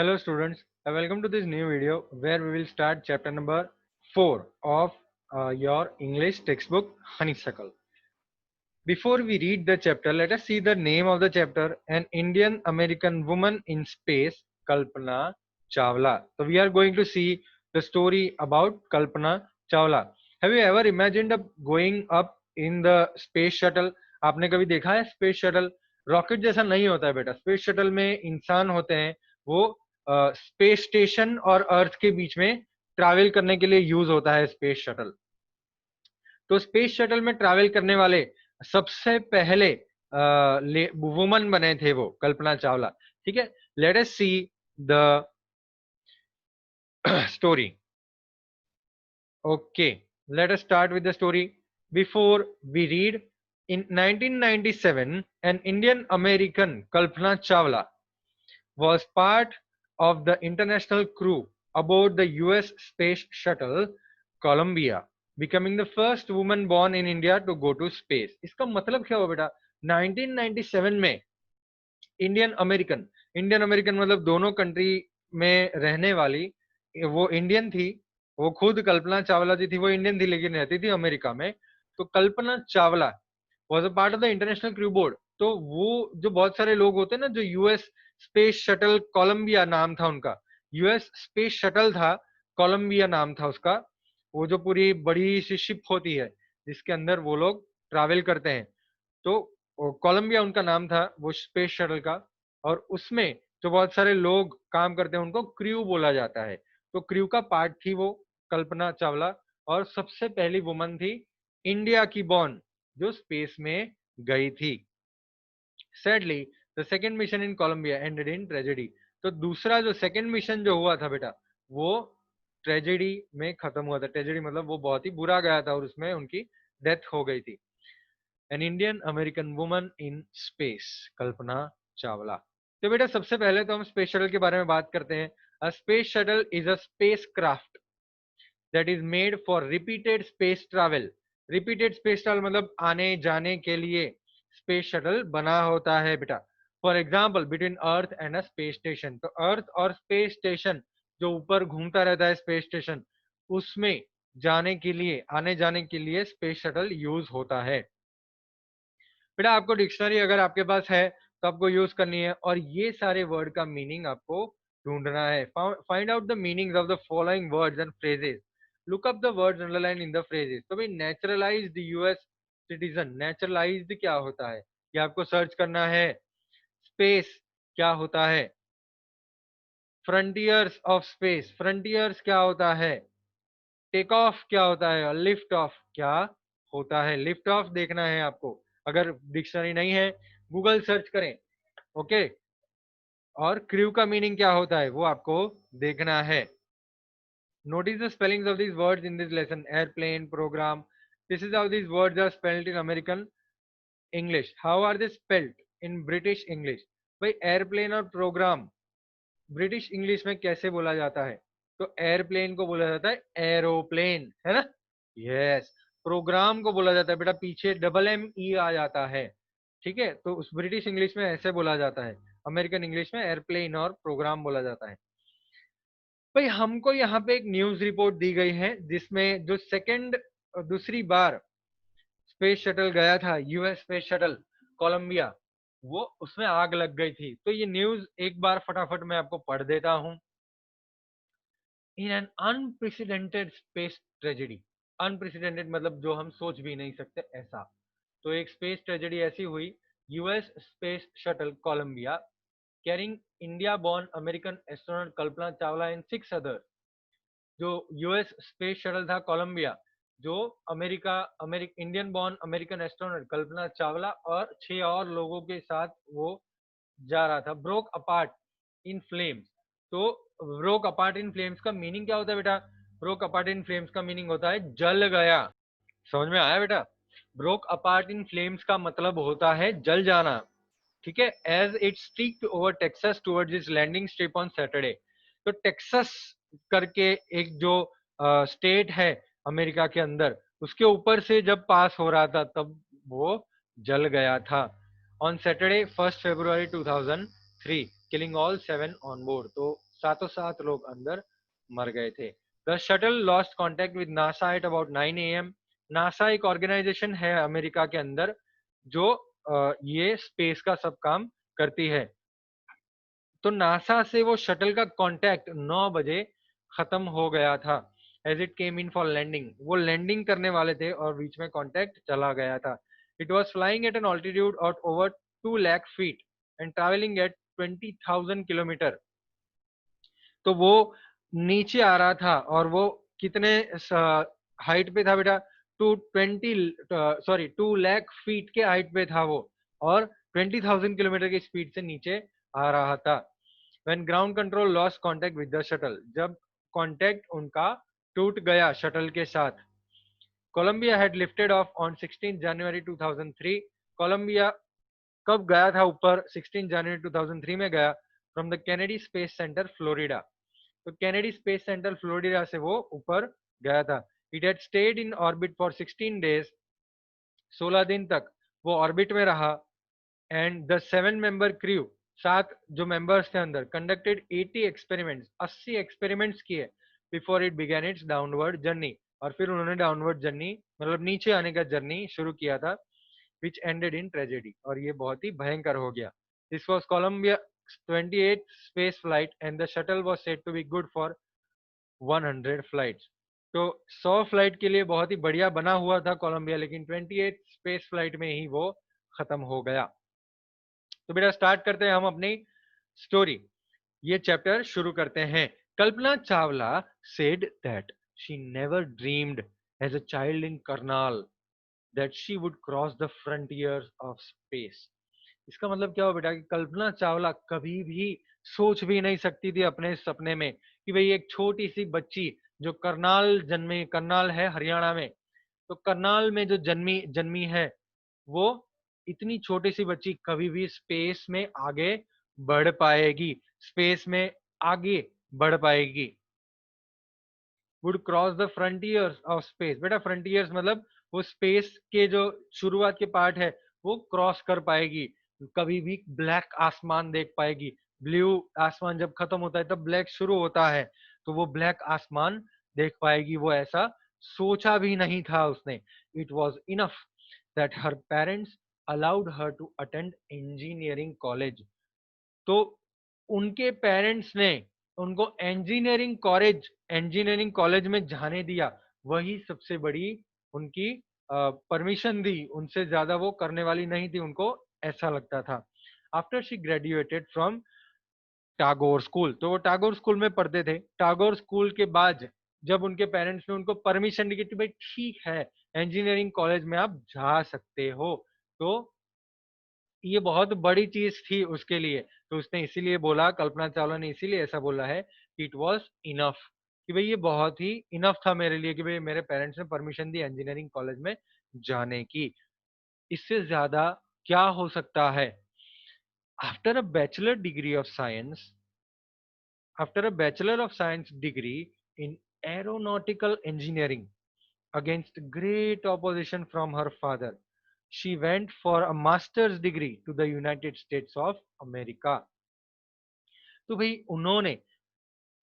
Hello students, welcome to this new video where we will start chapter number 4 of your English textbook Honeysuckle. Before we read the chapter, let us see the name of the chapter, An Indian American Woman in Space, Kalpana Chawla. So we are going to see the story about Kalpana Chawla. Have you ever imagined going up in the space shuttle? आपने कभी देखा है space shuttle? Rocket जैसा नहीं होता है बेटा. Space shuttle में इंसान होते हैं, वो स्पेस स्टेशन और अर्थ के बीच में ट्रैवल करने के लिए यूज होता है स्पेस शटल. तो स्पेस शटल में ट्रैवल करने वाले सबसे पहले वुमन बने थे वो कल्पना चावला. ठीक है, let us see the story. Okay, let us start with the story. Before we read, in 1997 an Indian American Kalpana Chawla was part of the international crew aboard the US space shuttle Columbia, becoming the first woman born in India to go to space. इसका मतलब क्या हुआ बेटा? 1997 में Indian American मतलब दोनों country में रहने वाली वो इंडियन थी. वो खुद कल्पना चावला जी थी, वो इंडियन थी लेकिन रहती थी अमेरिका में. तो Kalpana Chawla was a part of the international crew board. तो वो जो बहुत सारे लोग होते हैं ना, जो यूएस स्पेस शटल कोलंबिया नाम था उनका, यूएस स्पेस शटल था, कोलंबिया नाम था उसका. वो जो पूरी बड़ी सी शिप होती है जिसके अंदर वो लोग ट्रैवल करते हैं, तो कोलंबिया उनका नाम था वो स्पेस शटल का. और उसमें जो बहुत सारे लोग काम करते हैं उनको क्रू बोला जाता है. तो क्रू का पार्ट थी वो कल्पना चावला, और सबसे पहली वुमन थी इंडिया की बॉर्न जो स्पेस में गई थी. Sadly the second mission in Columbia ended in tragedy. तो दूसरा जो सेकेंड मिशन जो हुआ था बेटा, वो ट्रेजेडी में खत्म हुआ था. ट्रेजेडी मतलब वो बहुत ही बुरा गया था और उसमें उनकी डेथ हो गई थी. An Indian American woman in space, Kalpana Chawla. तो बेटा सबसे पहले तो हम स्पेस शटल के बारे में बात करते हैं. A space shuttle is a space craft that is made for repeated space travel. Repeated space travel मतलब आने जाने के लिए स्पेस शटल बना होता है बेटा. For example between earth and a space station. तो अर्थ और स्पेस स्टेशन जो ऊपर घूमता रहता है स्पेस स्टेशन, उसमें जाने के लिए, आने जाने के लिए स्पेस शटल यूज होता है. बेटा आपको डिक्शनरी अगर आपके पास है तो आपको यूज करनी है और ये सारे वर्ड का मीनिंग आपको ढूंढना है. Find out the meanings of the following words and phrases. Look up the words underline in the phrases. तो भाई नेचुरलाइज्ड यूएस सिटीजन, नेचुरलाइज्ड क्या होता है ये आपको सर्च करना है. स्पेस क्या होता है? फ्रंटियर्स ऑफ स्पेस, फ्रंटियर्स क्या होता है? टेक ऑफ क्या होता है? और लिफ्ट ऑफ क्या होता है? लिफ्ट ऑफ देखना है आपको. अगर डिक्शनरी नहीं है गूगल सर्च करें. ओके. और क्रू का मीनिंग क्या होता है वो आपको देखना है. Notice the spellings of these words in this lesson. Airplane, program. This is how these words are spelled in American English. How are they spelled in British English? भाई एयरप्लेन और प्रोग्राम ब्रिटिश इंग्लिश में कैसे बोला जाता है? तो airplane को बोला जाता है एरोप्लेन, है ना? यस. प्रोग्राम को बोला जाता है बेटा, पीछे डबल एम ई आ जाता है. ठीक है, तो उस ब्रिटिश इंग्लिश में ऐसे बोला जाता है. अमेरिकन इंग्लिश में एयरप्लेन और प्रोग्राम बोला जाता है. भाई हमको यहाँ पे एक न्यूज रिपोर्ट दी गई है जिसमें जो सेकंड दूसरी बार स्पेस शटल गया था, यूएस स्पेस शटल कोलंबिया, वो उसमें आग लग गई थी. तो ये न्यूज एक बार फटाफट मैं आपको पढ़ देता हूँ. In an unprecedented space tragedy. Unprecedented मतलब जो हम सोच भी नहीं सकते ऐसा. तो एक स्पेस ट्रेजेडी ऐसी हुई. US space shuttle Columbia carrying India born American astronaut Kalpana Chawla and 6 others. जो यूएस स्पेस शटल था कोलंबिया, जो Indian born American astronaut Kalpana Chawla और 6 और लोगों के साथ वो जा रहा था, ब्रोक अपार्ट इन फ्लेम्स. तो ब्रोक अपार्ट इन फ्लेम्स का मीनिंग क्या होता है बेटा? ब्रोक अपार्ट इन फ्लेम्स का मीनिंग होता है जल गया. समझ में आया बेटा? ब्रोक अपार्ट इन फ्लेम्स का मतलब होता है जल जाना. ठीक है. As it streaked over Texas towards its landing strip on Saturday. तो टेक्सास करके एक जो स्टेट है अमेरिका के अंदर, उसके ऊपर से जब पास हो रहा था तब वो जल गया था. On Saturday 1 February 2003 killing all 7 on board. तो सातों सात लोग अंदर मर गए थे। The shuttle lost contact with NASA at about 9 AM। NASA एक ऑर्गेनाइजेशन है अमेरिका के अंदर जो ये स्पेस का सब काम करती है। तो नासा से वो शटल का कांटेक्ट 9 बजे खत्म हो गया था। As it came in for landing, वो लैंडिंग करने वाले थे और बीच में कांटेक्ट चला गया था। It was flying eight N altitude of over 2 lakh feet and travelling eight 20,000 kilometre. तो वो नीचे आ रहा था और वो कितने हाइट पे था बेटा? 2 लाख फीट के हाइट पे था वो, और 20,000 किलोमीटर की स्पीड से नीचे आ रहा था। When ground control lost contact with the shuttle, जब कांटेक्ट उनका टूट गया शटल के साथ। Columbia had lifted off on 16 January 2003। Columbia कब गया था ऊपर? 16 जनवरी 2003 में गया, from the Kennedy space center Florida. तो कैनेडी स्पेस सेंटर फ्लोरिडा से वो ऊपर गया था। It had stayed in orbit for 16 days, 16 दिन तक वो ऑर्बिट में रहा। एंड द 7 मेंबर क्रू, 7 जो मेंबर्स थे अंदर, कंडक्टेड 80 एक्सपेरिमेंट्स, 80 एक्सपेरिमेंट्स किए before it began it's downward journey. और फिर उन्होंने डाउनवर्ड जर्नी मतलब नीचे आने का जर्नी शुरू किया था, which ended in tragedy, और ये बहुत ही भयंकर हो गया। This was Columbia's 28th space flight and the shuttle was said to be good for 100 flights। तो 100 फ्लाइट के लिए बहुत ही बढ़िया बना हुआ था कोलंबिया, लेकिन 28 स्पेस फ्लाइट में ही वो खत्म हो गया। तो बेटा स्टार्ट करते हैं हम अपनी स्टोरी, ये चैप्टर शुरू करते हैं। Kalpana Chawla said that she never dreamed as a child in Karnal that she would cross the frontiers of space। इसका मतलब क्या हो बेटा कि कल्पना चावला कभी भी सोच भी नहीं सकती थी अपने सपने में कि भाई एक छोटी सी बच्ची जो करनाल जन्मी, करनाल है हरियाणा में, तो करनाल में जो जन्मी जन्मी है, वो इतनी छोटी सी बच्ची कभी भी स्पेस में आगे बढ़ पाएगी, स्पेस में आगे बढ़ पाएगी। Would cross the frontiers of space, बेटा फ्रंटियर्स मतलब वो स्पेस के जो शुरुआत के पार्ट है वो क्रॉस कर पाएगी, कभी भी ब्लैक आसमान देख पाएगी। ब्लू आसमान जब खत्म होता है तब ब्लैक शुरू होता है, तो वो ब्लैक आसमान देख पाएगी, वो ऐसा सोचा भी नहीं था उसने। It was enough that her parents allowed her to attend engineering college. तो उनके पेरेंट्स ने उनको इंजीनियरिंग कॉलेज में जाने दिया, वही सबसे बड़ी उनकी परमिशन दी, उनसे ज्यादा वो करने वाली नहीं थी, उनको ऐसा लगता था। After she graduated from Tagore school, तो वो टैगोर स्कूल में पढ़ते थे। टैगोर स्कूल के बाद जब उनके पेरेंट्स ने उनको परमिशन दी कि भाई ठीक है इंजीनियरिंग कॉलेज में आप जा सकते हो, तो ये बहुत बड़ी चीज थी उसके लिए। तो उसने इसीलिए बोला, कल्पना चावला ने इसीलिए ऐसा बोला है कि इट वॉज इनफ, कि भाई ये बहुत ही इनफ था मेरे लिए कि भाई मेरे पेरेंट्स ने परमिशन दी इंजीनियरिंग कॉलेज में जाने की, इससे ज्यादा क्या हो सकता है। After a bachelor degree of science, after a bachelor of science degree in aeronautical engineering against great opposition from her father, she went for a master's degree to the United States of America। तो भाई उन्होंने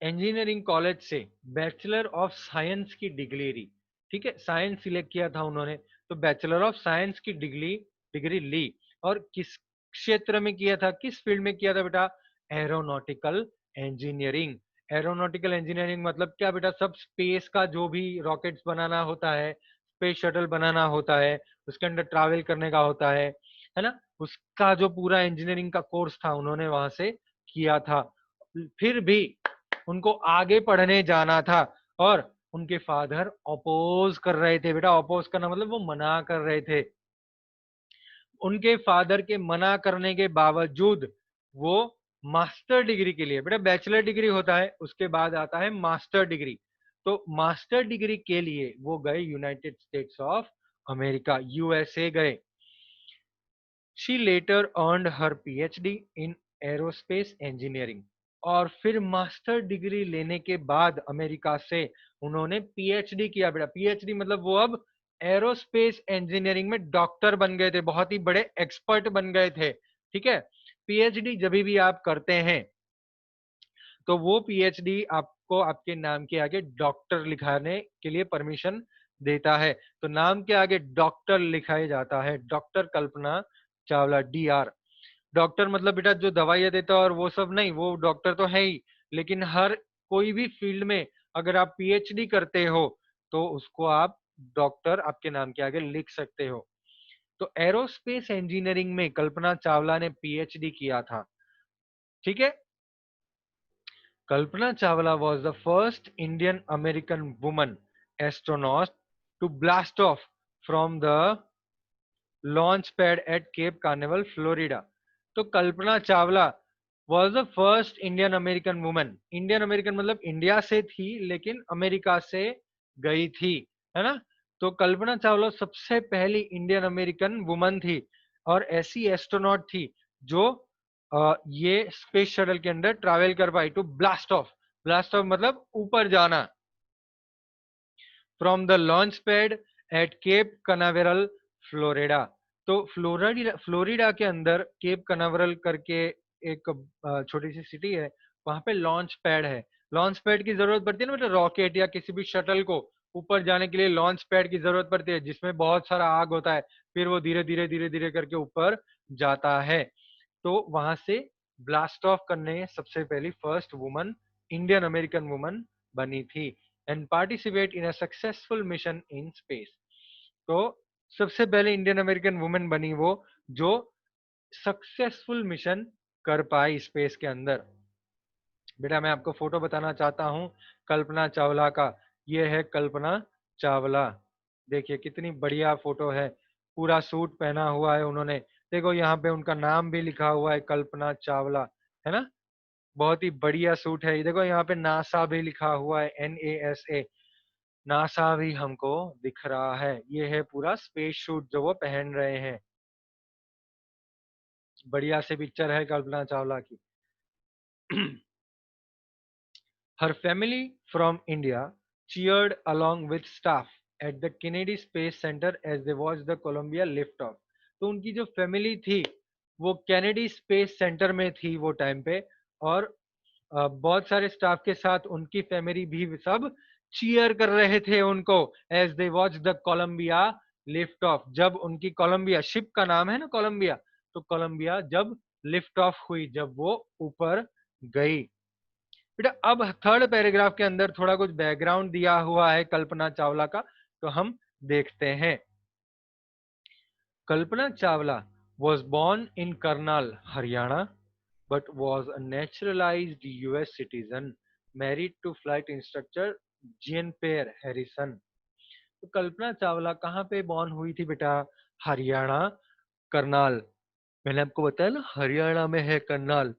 engineering college से bachelor of science की degree ली, ठीक है, science select किया था उन्होंने, तो बैचलर ऑफ साइंस की डिग्री डिग्री ली। और किस क्षेत्र में किया था, किस फील्ड में किया था बेटा? Aeronautical engineering. एरोनॉटिकल इंजीनियरिंग मतलब क्या बेटा? सब स्पेस का जो भी रॉकेट्स बनाना होता है, स्पेस शटल बनाना होता है, उसके अंदर ट्रैवल करने का होता है ना, उसका जो पूरा इंजीनियरिंग का कोर्स था उन्होंने वहां से किया था। फिर भी उनको आगे पढ़ने जाना था और उनके फादर अपोज कर रहे थे। बेटा अपोज करना मतलब वो मना कर रहे थे। उनके फादर के मना करने के बावजूद वो मास्टर डिग्री के लिए, बेटा बैचलर डिग्री होता है उसके बाद आता है मास्टर डिग्री, तो मास्टर डिग्री के लिए वो गए United States of America, USA गए। She later earned her PhD in aerospace engineering, और फिर मास्टर डिग्री लेने के बाद अमेरिका से उन्होंने पीएचडी किया। बेटा पीएचडी मतलब वो अब एरोस्पेस इंजीनियरिंग में डॉक्टर बन गए थे, बहुत ही बड़े एक्सपर्ट बन गए थे, ठीक है। पीएचडी जब भी आप करते हैं तो वो पीएचडी आपको आपके नाम के आगे डॉक्टर लिखाने के लिए परमिशन देता है। तो नाम के आगे डॉक्टर लिखाया जाता है, doctor Kalpana Chawla, DR। Doctor मतलब बेटा जो दवाइयाँ देता है और वो सब नहीं, वो डॉक्टर तो है ही, लेकिन हर कोई भी फील्ड में अगर आप पीएचडी करते हो तो उसको आप डॉक्टर आपके नाम के आगे लिख सकते हो। तो एरोस्पेस इंजीनियरिंग में कल्पना चावला ने पीएचडी किया था। ठीक है। कल्पना Chawla was the first Indian American woman astronaut to blast off from the launch pad at Cape Canaveral, Florida। तो Kalpana Chawla was the first Indian American woman। Indian American मतलब इंडिया से थी लेकिन अमेरिका से गई थी, है ना। तो कल्पना चावला सबसे पहली इंडियन अमेरिकन वुमन थी और ऐसी एस्ट्रोनॉट थी जो ये स्पेस शटल के अंदर ट्रैवल कर पाई to blast off. Blast off मतलब ऊपर जाना, from the launch pad at Cape Canaveral, Florida. तो फ्लोरिडा के अंदर केप कनावेरल करके एक छोटी सी सिटी है, वहां पे लॉन्च पैड है। लॉन्च पैड की जरूरत पड़ती है ना मतलब रॉकेट या किसी भी शटल को ऊपर जाने के लिए लॉन्च पैड की जरूरत पड़ती है, जिसमें बहुत सारा आग होता है, फिर वो धीरे धीरे धीरे धीरे करके ऊपर जाता है। तो वहां से ब्लास्ट ऑफ करने सबसे पहली first woman Indian American woman बनी थी and participate in a successful mission in space. तो सबसे पहले इंडियन अमेरिकन वुमेन बनी वो जो सक्सेसफुल मिशन कर पाई स्पेस के अंदर। बेटा मैं आपको फोटो बताना चाहता हूँ कल्पना चावला का। ये है कल्पना चावला, देखिए कितनी बढ़िया फोटो है। पूरा सूट पहना हुआ है उन्होंने, देखो यहाँ पे उनका नाम भी लिखा हुआ है कल्पना चावला, है ना। बहुत ही बढ़िया सूट है। ये देखो यहाँ पे नासा भी लिखा हुआ है, NASA। नासा भी हमको दिख रहा है। ये है पूरा स्पेस सूट जो वो पहन रहे हैं। बढ़िया से पिक्चर है कल्पना चावला की। Her family from India cheered along with staff at the Kennedy Space Center as they watched the Columbia liftoff। तो उनकी जो फैमिली थी वो कैनेडी स्पेस सेंटर में थी वो टाइम पे, और बहुत सारे स्टाफ के साथ उनकी फैमिली भी सब चीयर कर रहे थे उनको as they watch the Columbia lift off. जब उनकी कोलंबिया शिप का नाम है ना कोलंबिया, तो कोलंबिया जब लिफ्ट ऑफ हुई, जब वो ऊपर गई। बेटा अब थर्ड पैराग्राफ के अंदर थोड़ा कुछ बैकग्राउंड दिया हुआ है कल्पना चावला का, तो हम देखते हैं। कल्पना Chawla was born in Karnal, Haryana, but was a naturalized US citizen, married to flight instructor Jean-Pierre Harrison। तो कल्पना चावला कहाँ पे बॉर्न हुई थी बेटा? हरियाणा, करनाल। मैंने आपको बताया ना हरियाणा में है करनाल,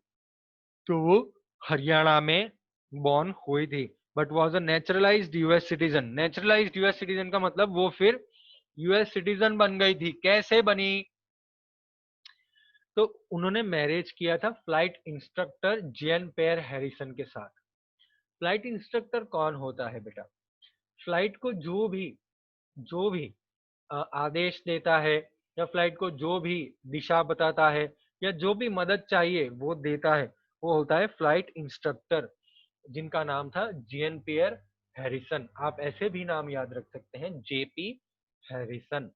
तो वो हरियाणा में बॉर्न हुई थी, but was a naturalised US citizen. Naturalised US citizen का मतलब वो फिर यूएस सिटीजन बन गई थी। कैसे बनी? तो उन्होंने मैरिज किया था फ्लाइट इंस्ट्रक्टर जेन पेयर हैरिसन के साथ। फ्लाइट इंस्ट्रक्टर कौन होता है बेटा? फ्लाइट को जो भी आदेश देता है, या फ्लाइट को जो भी दिशा बताता है, या जो भी मदद चाहिए वो देता है, वो होता है फ्लाइट इंस्ट्रक्टर, जिनका नाम था जीएन पियर हैरिसन। आप ऐसे भी नाम याद रख सकते हैं, JP हैरिसन।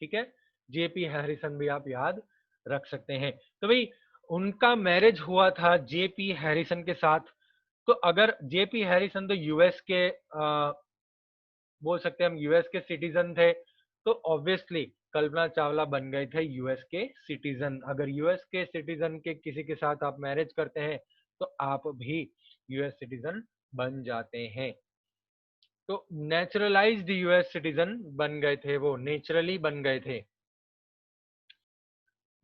ठीक है, JP हैरिसन भी आप याद रख सकते हैं। तो भाई उनका मैरिज हुआ था JP हैरिसन के साथ। तो अगर JP हैरिसन तो यूएस के बोल सकते हैं हम यूएस के सिटीजन थे, तो ऑब्वियसली कल्पना चावला बन गए थे यूएस के सिटीजन। अगर यूएस के सिटीजन के किसी के साथ आप मैरिज करते हैं तो आप भी यूएस सिटीजन बन जाते हैं। तो नेचुरलाइज्ड यूएस सिटीजन बन गए थे, वो नेचुरली बन गए थे।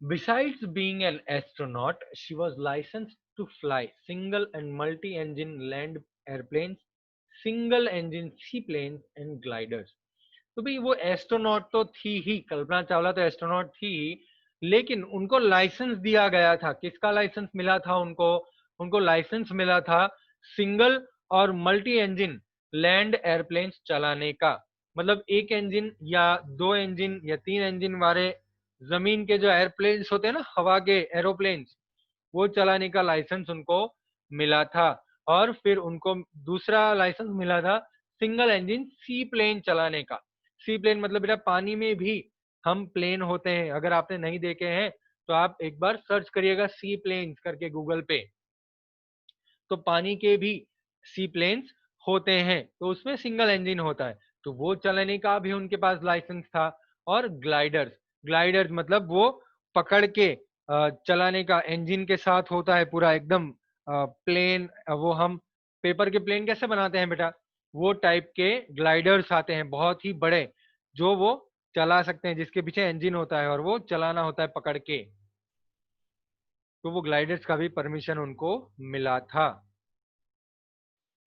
Besides being an astronaut, she was licensed to fly single and multi-engine land airplanes, single engine seaplanes and gliders। तो भाई वो एस्ट्रोनॉट तो थी ही, कल्पना चावला तो एस्ट्रोनॉट थी ही, लेकिन उनको लाइसेंस दिया गया था। किसका लाइसेंस मिला था उनको? उनको लाइसेंस मिला था सिंगल और मल्टी इंजन लैंड एयरप्लेन्स चलाने का। मतलब एक इंजन या दो इंजन या तीन इंजन वाले जमीन के जो एयरप्लेन्स होते हैं ना, हवा के एरोप्लेन्स, वो चलाने का लाइसेंस उनको मिला था, और फिर उनको दूसरा लाइसेंस मिला था सिंगल इंजन सी प्लेन चलाने का। सी प्लेन मतलब बेटा पानी में भी हम प्लेन होते हैं, अगर आपने नहीं देखे हैं तो आप एक बार सर्च करिएगा सी प्लेन्स करके गूगल पे, तो पानी के भी सी प्लेन्स होते हैं, तो उसमें सिंगल इंजन होता है, तो वो चलाने का भी उनके पास लाइसेंस था। और ग्लाइडर्स, ग्लाइडर्स मतलब वो पकड़ के चलाने का, इंजन के साथ होता है पूरा एकदम प्लेन, वो हम पेपर के प्लेन कैसे बनाते हैं बेटा, वो टाइप के ग्लाइडर्स आते हैं बहुत ही बड़े, जो वो चला सकते हैं, जिसके पीछे इंजन होता है और वो चलाना होता है पकड़ के, तो वो ग्लाइडर्स का भी परमिशन उनको मिला था।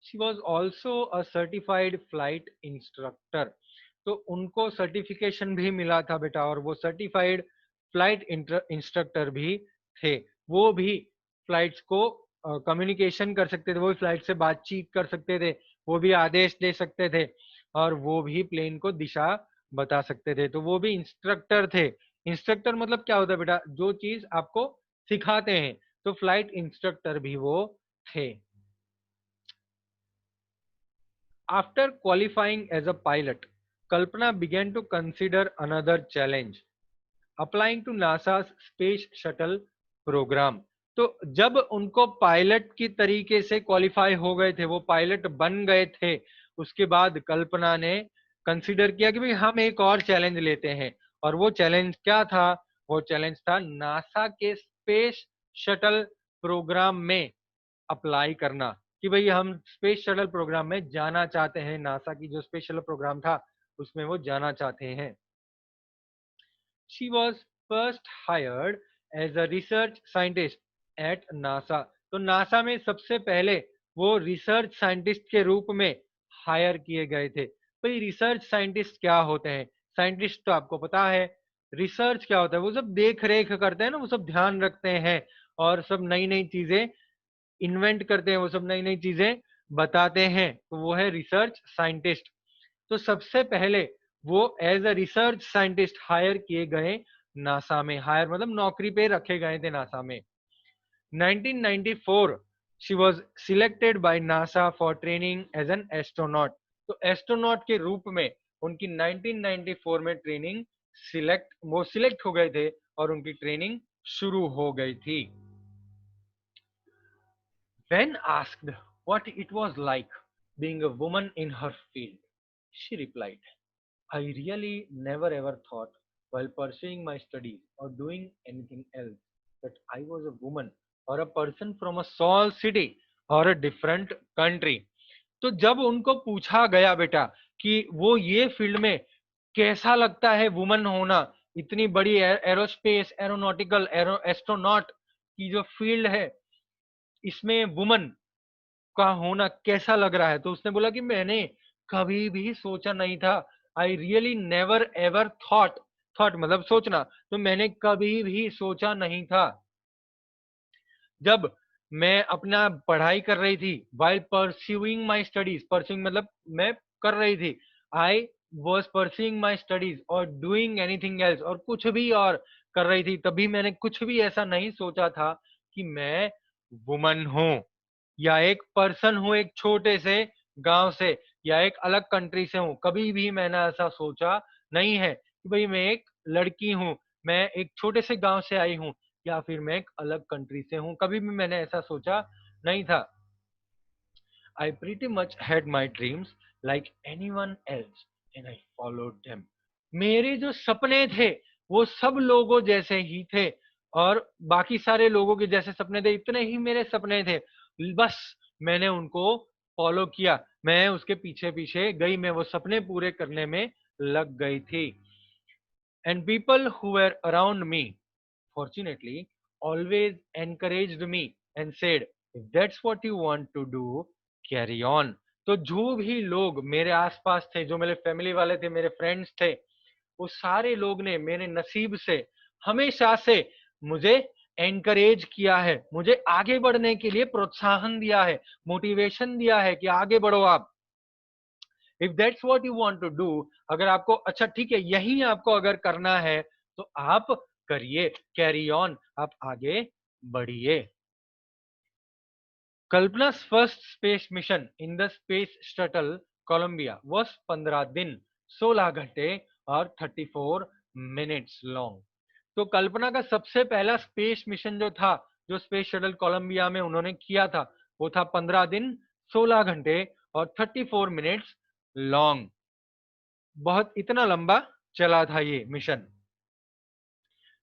She was also a certified flight instructor, तो उनको सर्टिफिकेशन भी मिला था बेटा, और वो सर्टिफाइड फ्लाइट इंस्ट्रक्टर भी थे। वो भी फ्लाइट्स को कम्युनिकेशन कर सकते थे, वो भी फ्लाइट से बातचीत कर सकते थे, वो भी आदेश दे सकते थे, और वो भी प्लेन को दिशा बता सकते थे, तो वो भी इंस्ट्रक्टर थे। इंस्ट्रक्टर मतलब क्या होता है बेटा, जो चीज आपको सिखाते हैं, तो फ्लाइट इंस्ट्रक्टर भी वो थे। After qualifying as a pilot, Kalpana began to consider another challenge, applying to NASA's Space Shuttle program. तो जब उनको पायलट की तरीके से क्वालिफाई हो गए थे, वो पायलट बन गए थे, उसके बाद कल्पना ने कंसीडर किया कि भाई हम एक और चैलेंज लेते हैं, और वो चैलेंज क्या था, वो चैलेंज था नासा के स्पेस शटल प्रोग्राम में अप्लाई करना, कि भाई हम स्पेस शटल प्रोग्राम में जाना चाहते हैं, नासा की जो स्पेस शटल प्रोग्राम था उसमें वो जाना चाहते हैं। She was first hired as a research scientist at NASA, तो नासा में सबसे पहले वो रिसर्च साइंटिस्ट के रूप में हायर किए गए थे। भाई रिसर्च साइंटिस्ट क्या होते हैं, साइंटिस्ट तो आपको पता है, रिसर्च क्या होता है, वो सब देख रेख करते हैं ना, वो सब ध्यान रखते हैं और सब नई नई चीजें इन्वेंट करते हैं, वो सब नई नई चीजें बताते हैं, तो वो है रिसर्च साइंटिस्ट। तो सबसे पहले वो as a research scientist hire किए गए नासा में, हायर मतलब नौकरी पे रखे गए थे नासा में। 1994 she was selected by NASA for training as an astronaut, तो एस्ट्रोनॉट के रूप में उनकी 1994 में ट्रेनिंग सिलेक्ट हो गए थे, और उनकी ट्रेनिंग शुरू हो गई थी। When asked what it was like being a woman in her field, she replied, I really never ever thought while pursuing my studies or doing anything else that I was a woman or a person from a small city or a different country. तो जब उनको पूछा गया बेटा कि वो ये field में कैसा लगता है वुमन होना, इतनी बड़ी एरोस्पेस एरोनॉटिकल एस्ट्रोनॉट की जो फील्ड है, इसमें वुमन का होना कैसा लग रहा है, तो उसने बोला कि मैंने कभी भी सोचा नहीं था, I really never ever thought, thought मतलब सोचना, तो मैंने कभी भी सोचा नहीं था जब मैं अपना पढ़ाई कर रही थी, while pursuing my studies, pursuing मतलब मैं कर रही थी, I was pursuing my studies और डूइंग एनीथिंग एल्स, और कुछ भी और कर रही थी, तभी मैंने कुछ भी ऐसा नहीं सोचा था कि मैं वुमन हूं, या एक पर्सन हूं एक छोटे से गांव से, या एक अलग कंट्री से हूं, कभी भी मैंने ऐसा सोचा नहीं है कि भाई मैं एक लड़की हूं, मैं एक छोटे से गांव से आई हूं, या फिर मैं एक अलग कंट्री से हूं, कभी भी मैंने ऐसा सोचा नहीं था। I pretty much had my dreams like anyone else and I followed them, मेरे जो सपने थे वो सब लोगों जैसे ही थे, और बाकी सारे लोगों के जैसे सपने थे, इतने ही मेरे सपने थे, बस मैंने उनको फॉलो किया, मैं उसके पीछे पीछे गई, मैं वो सपने पूरे करने में लग गई थी। And people who were around me fortunately always encouraged me and said if that's what you want to do carry on, तो जो भी लोग मेरे आसपास थे, जो मेरे फैमिली वाले थे, मेरे फ्रेंड्स थे, वो सारे लोग ने मेरे नसीब से हमेशा से मुझे एनकरेज किया है, मुझे आगे बढ़ने के लिए प्रोत्साहन दिया है, मोटिवेशन दिया है कि आगे बढ़ो आप। If that's what you want to do, अगर आपको अच्छा ठीक है यही आपको अगर करना है तो आप करिए, कैरी ऑन, आप आगे बढ़िए। Kalpana's first space mission in the space shuttle Columbia was 15 दिन 16 घंटे और 34 मिनट्स लॉन्ग। तो कल्पना का सबसे पहला स्पेस मिशन जो था, जो स्पेस शटल कोलंबिया में उन्होंने किया था, वो था 15 दिन 16 घंटे और 34 मिनट्स लॉन्ग। बहुत इतना लंबा चला था ये mission.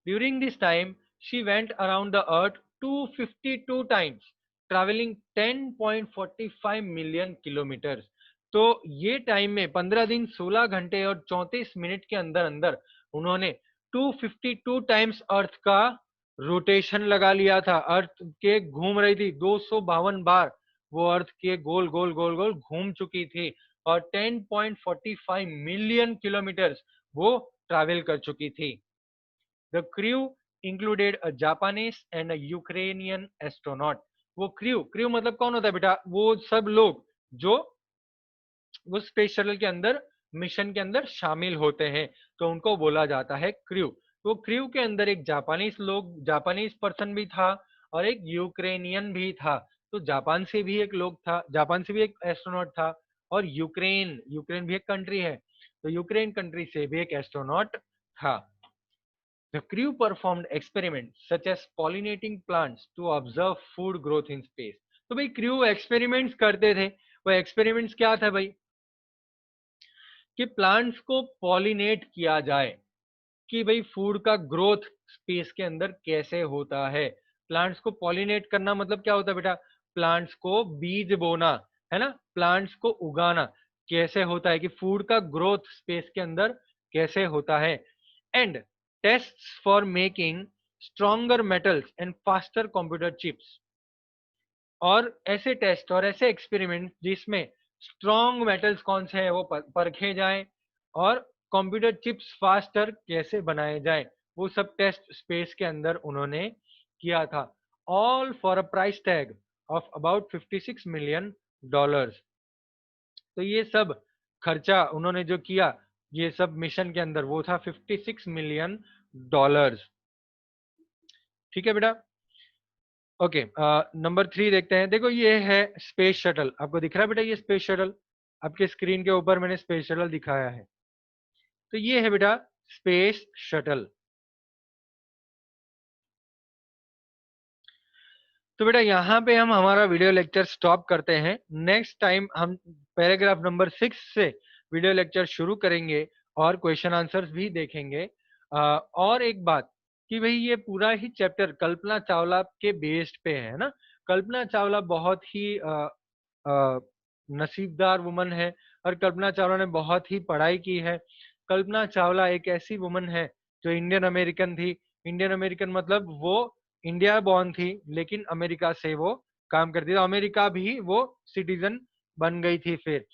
During this time, she went around the earth 252 times, traveling 10.45 million kilometers. तो ये टाइम में 15 दिन 16 घंटे और 34 मिनट के अंदर अंदर उन्होंने 252 टाइम्स अर्थ का रोटेशन लगा लिया था। अर्थ के घूम रही थी 252 बार, वो अर्थ के गोल गोल गोल गोल घूम चुकी थी और 10.45 मिलियन किलोमीटर्स वो ट्रैवल कर चुकी थी। The crew included a Japanese and a Ukrainian astronaut. वो क्रू मतलब कौन होता है बेटा? वो सब लोग जो वो स्पेस शटल के अंदर मिशन के अंदर शामिल होते हैं, तो उनको बोला जाता है क्रू। तो क्रू के अंदर एक जापानीज पर्सन भी था और एक यूक्रेनियन भी था। तो जापान से भी एक लोग था, जापान से भी एक एस्ट्रोनॉट था, और यूक्रेन भी एक कंट्री है, तो यूक्रेन कंट्री से भी एक एस्ट्रोनॉट था। The crew performed experiments such as pollinating plants to observe food growth in space. तो भाई क्रू एक्सपेरिमेंट्स करते थे। वो एक्सपेरिमेंट्स क्या था भाई? कि प्लांट्स को पॉलिनेट किया जाए, कि भाई फूड का ग्रोथ स्पेस के अंदर कैसे होता है। प्लांट्स को पॉलिनेट करना मतलब क्या होता है बेटा? प्लांट्स को बीज बोना, है ना, प्लांट्स को उगाना कैसे होता है, कि फूड का ग्रोथ स्पेस के अंदर कैसे होता है। And tests for making stronger metals and faster computer chips. और ऐसे टेस्ट और ऐसे एक्सपेरिमेंट जिसमें स्ट्रॉन्ग मेटल्स कौन से हैं वो परखे जाएं, और कंप्यूटर चिप्स फास्टर कैसे बनाए जाएं, वो सब टेस्ट स्पेस के अंदर उन्होंने किया था। All for a price tag of about 56 million dollars. तो ये सब खर्चा उन्होंने जो किया ये सब मिशन के अंदर, वो था 56 मिलियन डॉलर्स। ठीक है बेटा। ओके, नंबर 3 देखते हैं। देखो ये है स्पेस शटल, आपको दिख रहा है बेटा ये स्पेस शटल? आपके स्क्रीन के ऊपर मैंने स्पेस शटल दिखाया है। तो ये है बेटा स्पेस शटल। तो बेटा यहाँ पे हम हमारा वीडियो लेक्चर स्टॉप करते हैं। नेक्स्ट टाइम हम पैराग्राफ नंबर 6 से वीडियो लेक्चर शुरू करेंगे और क्वेश्चन आंसर्स भी देखेंगे। और एक बात कि भाई ये पूरा ही चैप्टर कल्पना चावला के बेस्ड पे है ना। कल्पना चावला बहुत ही नसीबदार वुमन है, और कल्पना चावला ने बहुत ही पढ़ाई की है। कल्पना चावला एक ऐसी वुमन है जो इंडियन अमेरिकन थी। इंडियन अमेरिकन मतलब वो इंडिया बॉर्न थी, लेकिन अमेरिका से वो काम करती थी। अमेरिका भी वो सिटीजन बन गई थी। फिर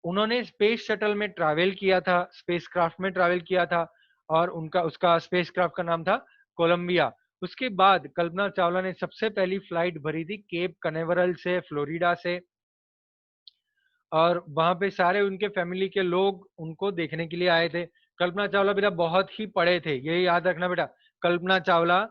उन्होंने स्पेस शटल में ट्रैवल किया था, स्पेसक्राफ्ट में ट्रैवल किया था, और उसका स्पेसक्राफ्ट का नाम था कोलंबिया। उसके बाद कल्पना चावला ने सबसे पहली फ्लाइट भरी थी केप कनेवरल से, फ्लोरिडा से, और वहां पे सारे उनके फैमिली के लोग उनको देखने के लिए आए थे। कल्पना चावला बेटा बहुत ही पढ़े थे, ये याद रखना बेटा। कल्पना चावला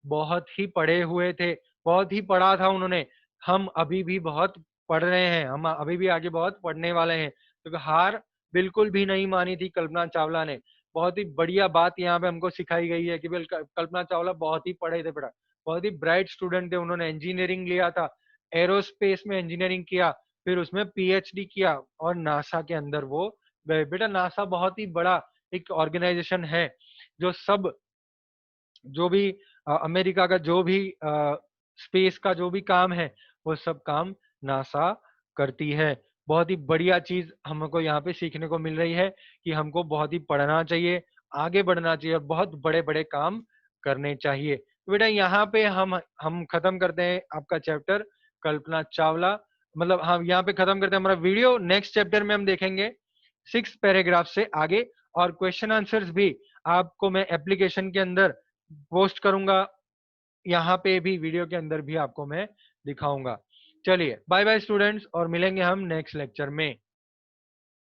बहुत ही पढ़े हुए थे, बहुत ही पढ़ा था उन्होंने। हम अभी भी बहुत पढ़ रहे हैं, हम अभी भी आगे बहुत पढ़ने वाले हैं, क्योंकि हार बिल्कुल भी नहीं मानी थी कल्पना चावला ने। बहुत ही बढ़िया बात यहाँ पे हमको सिखाई गई है कि कल्पना चावला बहुत ही पढ़े थे बेटा, बहुत ही ब्राइट स्टूडेंट थे। उन्होंने इंजीनियरिंग लिया था, एरोस्पेस में इंजीनियरिंग किया, फिर उसमें पीएचडी किया, और नासा के अंदर वो गए। बेटा नासा बहुत ही बड़ा एक ऑर्गेनाइजेशन है, जो सब जो भी अमेरिका का जो भी स्पेस का जो भी काम है, वो सब काम नासा करती है। बहुत ही बढ़िया चीज हमको यहाँ पे सीखने को मिल रही है कि हमको बहुत ही पढ़ना चाहिए, आगे बढ़ना चाहिए, और बहुत बड़े बड़े काम करने चाहिए। तो बेटा यहाँ पे हम खत्म करते हैं आपका चैप्टर कल्पना चावला, मतलब हम यहाँ पे खत्म करते हैं हमारा वीडियो। नेक्स्ट चैप्टर में हम देखेंगे 6 पैराग्राफ से आगे, और क्वेश्चन आंसर्स भी आपको मैं एप्लीकेशन के अंदर पोस्ट करूंगा, यहाँ पे भी वीडियो के अंदर भी आपको मैं दिखाऊंगा। चलिए बाय बाय स्टूडेंट्स, और मिलेंगे हम नेक्स्ट लेक्चर में।